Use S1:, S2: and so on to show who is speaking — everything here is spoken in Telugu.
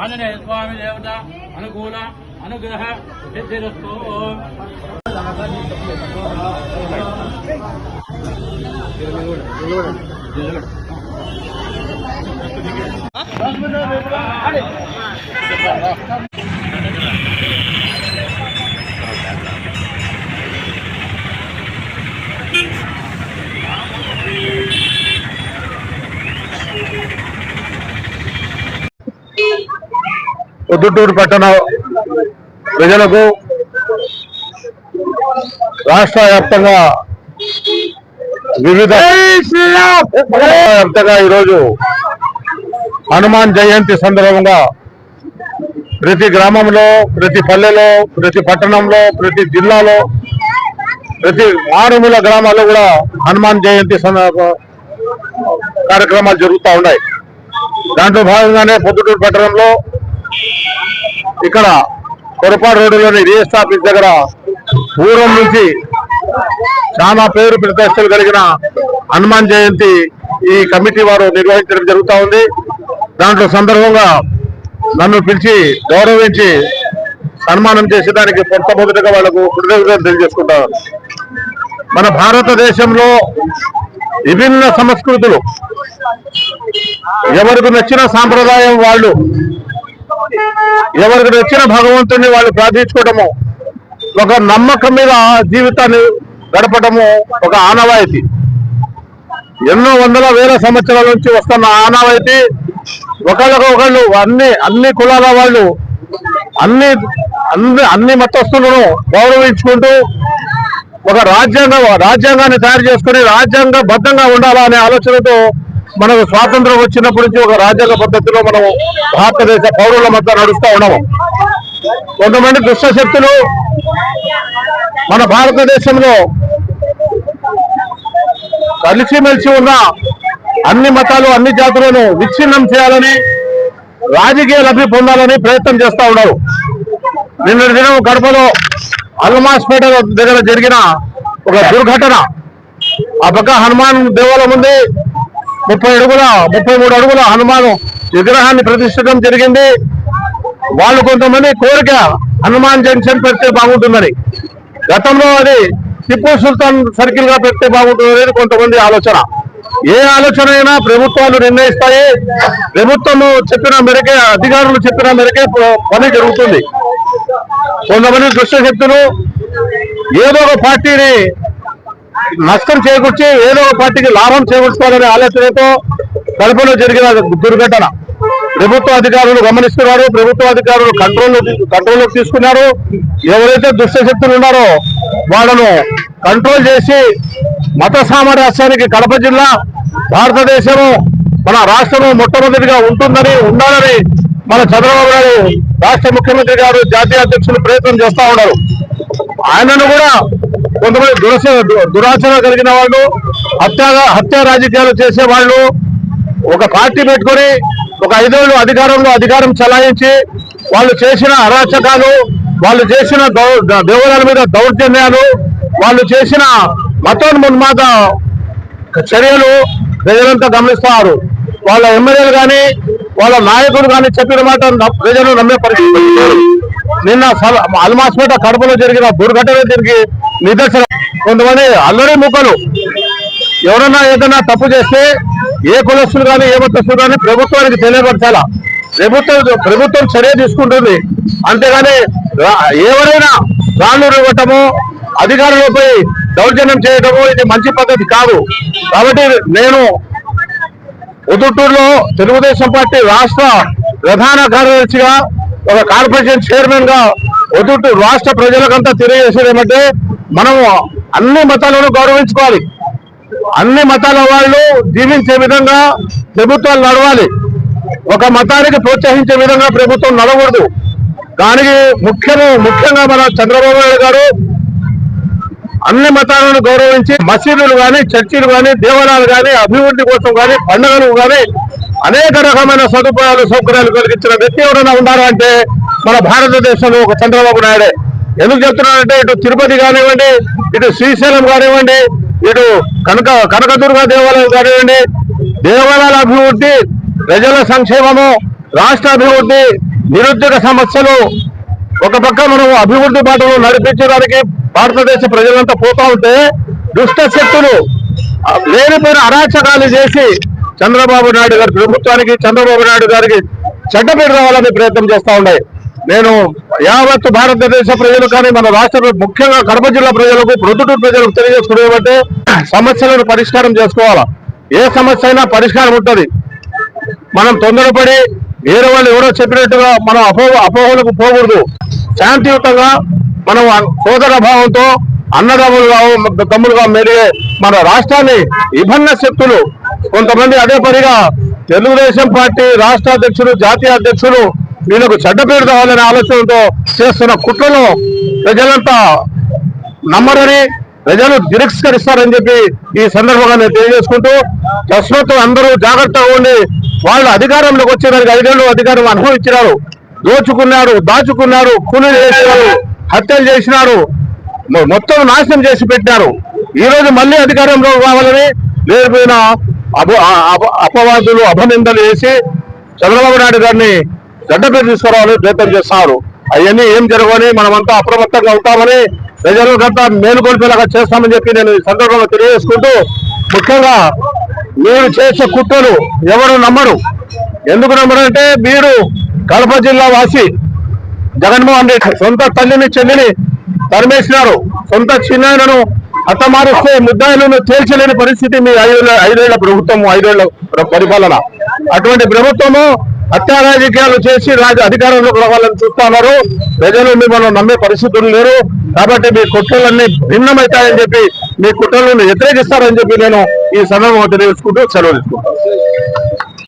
S1: ఆంజనేయ స్వామి దేవత అనుకూల అనుగ్రహ సిద్ధిరస్తు.
S2: పొద్దుటూరు పట్టణ ప్రజలకు రాష్ట్ర వ్యాప్తంగా వివిధ వ్యాప్తంగా ఈరోజు హనుమాన్ జయంతి సందర్భంగా ప్రతి గ్రామంలో, ప్రతి పల్లెలో, ప్రతి పట్టణంలో, ప్రతి జిల్లాలో, ప్రతి మారుమూల గ్రామాల్లో కూడా హనుమాన్ జయంతి కార్యక్రమాలు జరుగుతూ ఉన్నాయి. దాంట్లో భాగంగానే పొద్దుటూరు పట్టణంలో ఇక్కడ కొరపాడు రోడ్డులోని రిజిస్టర్ ఆఫీస్ దగ్గర పూర్వం నుంచి చాలా పేరు ప్రతిష్టలు కలిగిన హనుమాన్ జయంతి ఈ కమిటీ వారు నిర్వహించడం జరుగుతూ ఉంది. దాంట్లో సందర్భంగా నన్ను పిలిచి గౌరవించి సన్మానం చేసేదానికి మొట్టమొదటిగా వాళ్లకు కృతజ్ఞతలు తెలియజేసుకుంటారు. మన భారతదేశంలో విభిన్న సంస్కృతులు, ఎవరికి నచ్చిన సాంప్రదాయం వాళ్ళు, ఎవరికి నచ్చిన భగవంతుని వాళ్ళు ప్రార్థించుకోవటము, ఒక నమ్మకం మీద జీవితాన్ని గడపటము ఒక ఆనవాయితీ. ఎన్నో వందల వేల సంవత్సరాల నుంచి వస్తున్న ఆనవాయితీ. ఒకళ్ళు అన్ని కులాల వాళ్ళు అన్ని మతస్థులను గౌరవించుకుంటూ ఒక రాజ్యాంగాన్ని తయారు చేసుకుని రాజ్యాంగబద్ధంగా ఉండాలా అనే ఆలోచనతో మనకు స్వాతంత్రం వచ్చినప్పటి నుంచి ఒక రాజ్యాంగ పద్ధతిలో మనం భారతదేశ పౌరుల మధ్య నడుస్తూ ఉన్నాము. కొంతమంది దుష్ట శక్తులు మన భారతదేశంలో కలిసిమెలిసి ఉన్న అన్ని మతాలు, అన్ని జాతులను విచ్ఛిన్నం చేయాలని, రాజకీయ లబ్ధి పొందాలని ప్రయత్నం చేస్తూ ఉన్నారు. నిన్నటి దినం కడపలో అల్మాస్పేట దగ్గర జరిగిన ఒక దుర్ఘటన. ఆ పక్క హనుమాన్ దేవాలయం ఉంది. 33 అడుగుల హనుమాన్ విగ్రహాన్ని ప్రతిష్ఠించడం జరిగింది. వాళ్ళు కొంతమంది కోరిక హనుమాన్ జంక్షన్ పెడితే బాగుంటుందని, గతంలో అది టిప్పు సుల్తాన్ సర్కిల్ గా పెడితే బాగుంటుంది కొంతమంది ఆలోచన. ఏ ఆలోచన అయినా ప్రభుత్వాలు నిర్ణయిస్తాయి. ప్రభుత్వము చెప్పిన మేరకే, అధికారులు చెప్పిన మేరకే పని జరుగుతుంది. కొంతమంది దుష్ట శక్తులు ఏదో ఒక పార్టీని నష్టం చేకూర్చి ఏదో ఒక పార్టీకి లాభం చేకూర్చుకోవాలనే ఆలోచనతో కడపలో జరిగిన దుర్ఘటన ప్రభుత్వ అధికారులు గమనిస్తున్నారు. ప్రభుత్వ అధికారులు కంట్రోల్లోకి తీసుకున్నారు. ఎవరైతే దుష్ట శక్తులు ఉన్నారో వాళ్ళను కంట్రోల్ చేసి మత సామరస్యానికి కడప జిల్లా, భారతదేశము, మన రాష్ట్రము మొట్టమొదటిగా ఉండాలని మన చంద్రబాబు నాయుడు రాష్ట్ర ముఖ్యమంత్రి గారు, జాతీయ అధ్యక్షులు ప్రయత్నం చేస్తూ ఉన్నారు. ఆయనను కూడా కొంతమంది దురాచరణ కలిగిన వాళ్ళు, హత్య రాజకీయాలు చేసే వాళ్ళు ఒక పార్టీ పెట్టుకొని ఒక 5 ఏళ్ళు అధికారం చలాయించి వాళ్ళు చేసిన అరాచకాలు, వాళ్ళు చేసిన దేవాలయాల మీద దౌర్జన్యాలు, వాళ్ళు చేసిన మతోన్మాద చర్యలు ప్రజలంతా గమనిస్తున్నారు. వాళ్ళ ఎమ్మెల్యేలు కానీ వాళ్ళ నాయకులు కానీ చెప్పిన మాట ప్రజలు నమ్మే పరిస్థితి. నిన్న అల్మాస్పేట కడపలో జరిగిన దుర్ఘటన దీనికి నిదర్శనం. కొంతమంది అల్లరి ముక్కలు ఎవరన్నా ఏదైనా తప్పు చేస్తే ఏ కులస్తులు కానీ ఏ మతస్థులు కానీ ప్రభుత్వానికి తెలియపరచాలా. ప్రభుత్వం చర్య తీసుకుంటుంది. అంతేగాని ఎవరైనా రాళ్ళు ఇవ్వటము, అధికారులపై దౌర్జన్యం చేయటము ఇది మంచి పద్ధతి కాదు. కాబట్టి నేను పొద్దుటూరులో తెలుగుదేశం పార్టీ రాష్ట్ర ప్రధాన కార్యదర్శిగా, ఒక కార్పొరేషన్ చైర్మన్ గా పొద్దుటూరు రాష్ట్ర ప్రజలకంతా తెలియజేసేది ఏమంటే, మనము అన్ని మతాలను గౌరవించుకోవాలి. అన్ని మతాల వాళ్ళు జీవించే విధంగా ప్రభుత్వాలు నడవాలి. ఒక మతానికి ప్రోత్సహించే విధంగా ప్రభుత్వం నడవకూడదు. దానికి ముఖ్యంగా మన చంద్రబాబు నాయుడు గారు అన్ని మతాలను గౌరవించి మసీదులు కానీ, చర్చిలు కానీ, దేవాలయాలు కానీ, అభివృద్ధి కోసం కానీ, పండుగలు కానీ అనేక రకమైన సౌకర్యాలు కలిగించిన వ్యక్తి ఎవరైనా ఉన్నారు అంటే మన భారతదేశంలో ఒక చంద్రబాబు నాయుడే. ఎందుకు చెప్తున్నానంటే ఇటు తిరుపతి కానివ్వండి, ఇటు శ్రీశైలం కానివ్వండి, ఇటు కనకదుర్గ దేవాలయం కానివ్వండి, దేవాలయాల అభివృద్ధి, ప్రజల సంక్షేమము, రాష్ట్ర అభివృద్ధి, నిరుద్యోగ సమస్యలు ఒక పక్క మనం అభివృద్ధి బాటలో నడిపించడానికి భారతదేశ ప్రజలంతా పోతా ఉంటే దుష్ట శక్తులు లేనిపోయిన అరాచకాలు చేసి చంద్రబాబు నాయుడు గారి ప్రభుత్వానికి, చంద్రబాబు నాయుడు గారికి చెడ్డ పేరు రావాలని ప్రయత్నం చేస్తా ఉన్నాయి. నేను యావత్తు భారతదేశ ప్రజలు కానీ మన రాష్ట్ర ముఖ్యంగా కడప జిల్లా ప్రజలకు, ప్రొద్దుటూరు ప్రజలకు తెలియజేసుకునేమంటే సమస్యలను పరిష్కారం చేసుకోవాలా. ఏ సమస్య అయినా పరిష్కారం ఉంటుంది. మనం తొందరపడి వేరే వాళ్ళు ఎవరో చెప్పినట్టుగా మనం అపోహలకు పోకూడదు. శాంతియుతంగా మనం సోదర భావంతో తమ్ముడుగా మెరిగే మన రాష్ట్రాన్ని విభిన్న శక్తులు కొంతమంది అదే పనిగా తెలుగుదేశం పార్టీ రాష్ట్ర అధ్యక్షులు, జాతీయ అధ్యక్షులు వీళ్ళకు చెడ్డ పేరు కావాలనే ఆలోచనతో చేస్తున్న కుట్రలో ప్రజలంతా నమ్మరని, ప్రజలు తిరస్కరిస్తారని చెప్పి ఈ సందర్భంగా నేను తెలియజేసుకుంటూ తస్మత్తు అందరూ జాగ్రత్తగా ఉండి వాళ్ళు అధికారంలోకి వచ్చేదానికి 5 ఏళ్ళు అధికారం అనుభవించినారు, దోచుకున్నారు, దాచుకున్నారు, కూలీలు చేసినారు, హత్యలు చేసినారు, మొత్తం నాశనం చేసి పెట్టారు. ఈ రోజు మళ్ళీ అధికారంలో కావాలని లేకపోయిన అపవాదులు, అభినందనలు చేసి చంద్రబాబు నాయుడు గారిని చెడ్డ పేరు తీసుకురావాలని ప్రయత్నం చేస్తున్నారు. అవన్నీ ఏం జరగని మనమంతా అప్రమత్తంగా ఉంటామని, ప్రజలకంతా మేలుకొల్పేలాగా చేస్తామని చెప్పి నేను ఈ సందర్భంగా తెలియజేసుకుంటూ, ముఖ్యంగా మీరు చేసే కుట్రలు ఎవరు నమ్మరు. ఎందుకు నమ్మరంటే మీరు కడప జిల్లా వాసి జగన్మోహన్ రెడ్డి సొంత తల్లిని, చెల్లిని తరిమేసినారు. సొంత చిన్నాయనను హతమారుస్తే ముద్దాయిలను తేల్చలేని పరిస్థితి మీ 5 ఏళ్ల ప్రభుత్వం, 5 ఏళ్ల పరిపాలన. అటువంటి ప్రభుత్వము హత్యా రాజకీయాలు చేసి అధికారంలోకి రావాలని చూస్తున్నారు. ప్రజలు మిమ్మల్ని నమ్మే పరిస్థితులు లేరు. కాబట్టి మీ కుట్రలన్నీ భిన్నమవుతాయని చెప్పి, మీ కుట్రలను వ్యతిరేకిస్తారని చెప్పి నేను ఈ సందర్భంగా తెలియజేసుకుంటూ సెలవు తీసుకుంటాను.